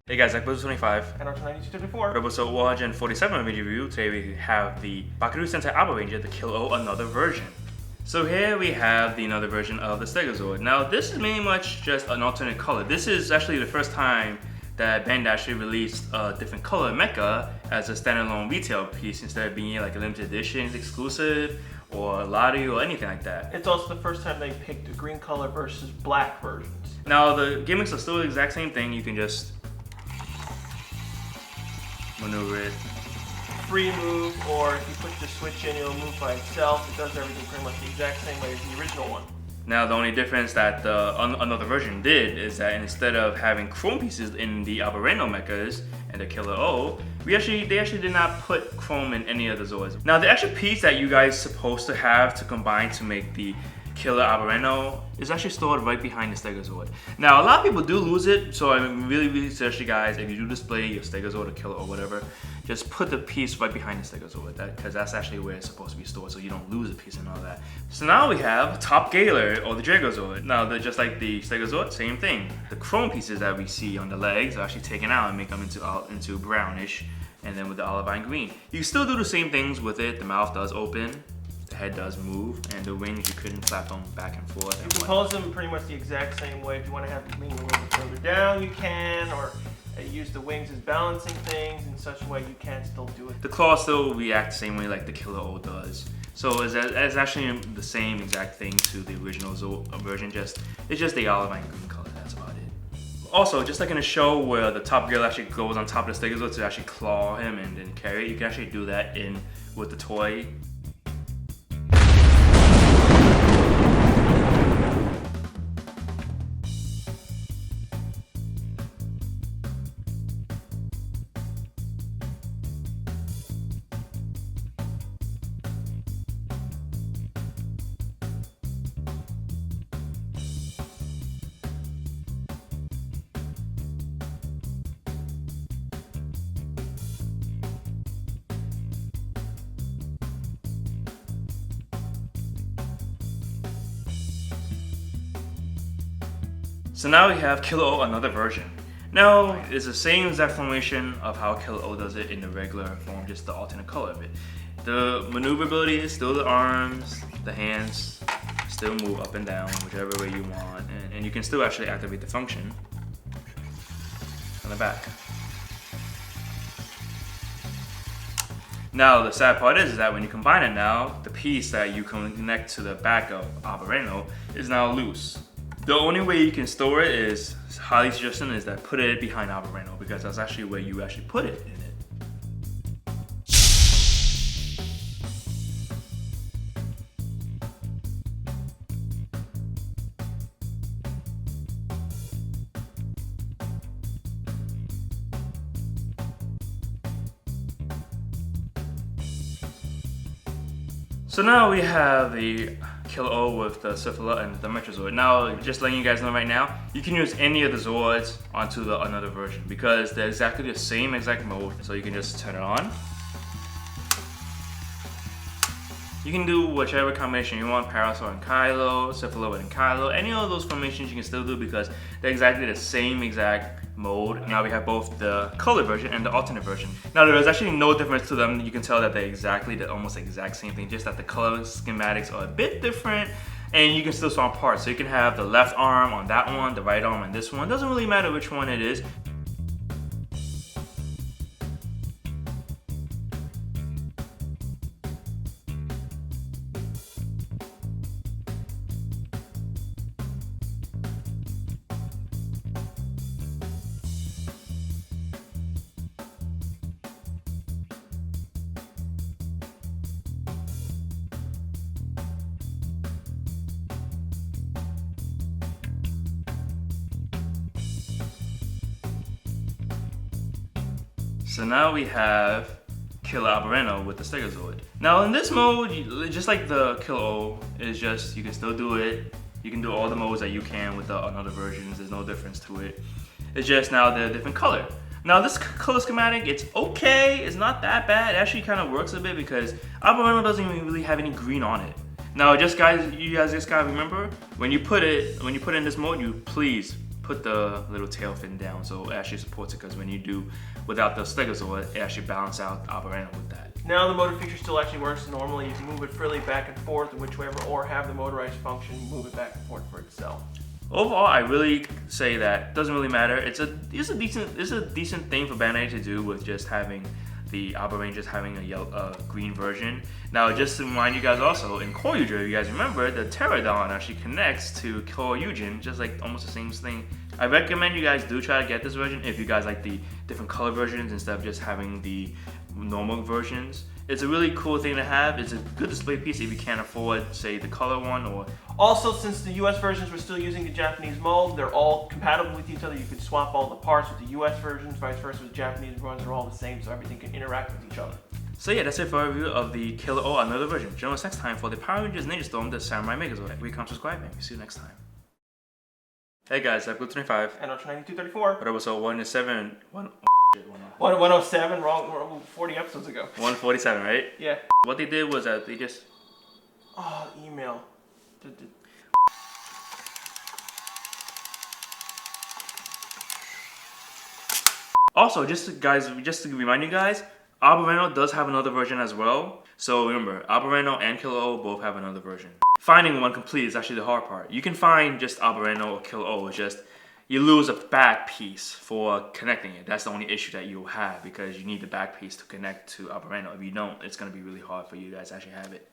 Hey guys, episode 25. And episode 92-54. Episode 147 of video review. Today we have the Bakeru Sentai Alpha Ranger, the Killeroh Another version. So here we have the another version of the Stegazord. Now this is mainly much just an alternate color. This is actually the first time that Bandai actually released a different color mecha as a standalone retail piece instead of being like a limited edition exclusive or lottery or anything like that. It's also the first time they picked a green color versus black versions. Now the gimmicks are still the exact same thing. You can just maneuver it. Free move, or if you push the switch in, it'll move by itself. It does everything pretty much the exact same way as the original one. Now the only difference that the another version did is that instead of having chrome pieces in the Albareno mechas and the Killeroh, they actually did not put chrome in any of the Zords. Now the extra piece that you guys supposed to have to combine to make the Killer Albareno is actually stored right behind the Stegazord. Now a lot of people do lose it, so I really suggest you guys, if you do display your Stegazord or Killer or whatever, just put the piece right behind the Stegazord, because that's actually where it's supposed to be stored, so you don't lose a piece and all that. So now we have Top Galer or the Dragozord. Now they're just like the Stegazord, same thing. The chrome pieces that we see on the legs are actually taken out and make them into brownish, and then with the olivine green. You can still do the same things with it. The mouth does open. The head does move, and the wings you couldn't flap them back and forth. You can pose them pretty much the exact same way. If you want to have the wing a little bit further down, you can, or use the wings as balancing things in such a way you can still do it. The claws still react the same way like the Killeroh does. So it's actually the same exact thing to the original version, it's just the olivine green color, that's about it. Also, just like in a show where the Top Girl actually goes on top of the Stegazord to actually claw him and then carry it, you can actually do that with the toy. So now we have Killeroh Another version. Now, it's the same exact formation of how Killeroh does it in the regular form, just the alternate color of it. The maneuverability is still the arms, the hands still move up and down, whichever way you want, and you can still actually activate the function on the back. Now, the sad part is that when you combine it now, the piece that you can connect to the back of Albareno is now loose. The only way you can store it is, highly suggested, is that put it behind Albareno, because that's actually where you actually put it in it. So now we have the Killeroh with the Syphala and the Metrozord. Now, just letting you guys know right now, you can use any of the Zords onto the Another version because they're exactly the same exact mode. So you can just turn it on. You can do whichever combination you want, Parasol and Kylo, Syphala and Kylo, any of those formations you can still do because they're exactly the same exact mode. Now we have both the color version and the alternate version. Now there is actually no difference to them. You can tell that they're almost the exact same thing, just that the color schematics are a bit different and you can still swap parts. So you can have the left arm on that one, the right arm on this one. Doesn't really matter which one it is. So now we have Killeroh Another with the Stegozoid. Now in this mode, just like the Killeroh, is just you can still do it. You can do all the modes that you can with the other versions. There's no difference to it. It's just now they're a different color. Now this color schematic, it's okay. It's not that bad. It actually kind of works a bit because Aberrano doesn't even really have any green on it. Now, you guys just gotta remember when you put it in this mode, you please put the little tail fin down so it actually supports it. Because when you do without the Stegozoid, it actually balances out Aberrano with that. Now the motor feature still actually works normally. You can move it freely back and forth, whichever, or have the motorized function move it back and forth for itself. Overall, I really say that it doesn't really matter. It's a decent thing for Bandai to do with just having the Aberrano just having a green version. Now, just to remind you guys also, in Core Eugen, if you guys remember, the Pterodon actually connects to Core Eugen, just like almost the same thing. I recommend you guys do try to get this version if you guys like the different color versions instead of just having the normal versions. It's a really cool thing to have. It's a good display piece if you can't afford, say, the color one or... Also, since the US versions were still using the Japanese mold, they're all compatible with each other. You could swap all the parts with the US versions, vice versa with Japanese ones. They're all the same, so everything can interact with each other. So yeah, that's it for our review of the Killeroh Another version. Join us next time for the Power Rangers Ninja Storm, the Samurai Megazord. We come subscribe and see you next time. Hey guys, I'm Blue25. And Ultra 9234. What episode 107? 107, wrong, 40 episodes ago. 147, right? Yeah. What they did was that they just... Oh, email. Also, just to remind you guys, Aberrano does have another version as well. So remember, Aberrano and Killeroh both have another version. Finding one complete is actually the hard part. You can find just Aberrano or Killeroh, it's just you lose a back piece for connecting it. That's the only issue that you'll have because you need the back piece to connect to Aberrano. If you don't, it's going to be really hard for you guys to actually have it.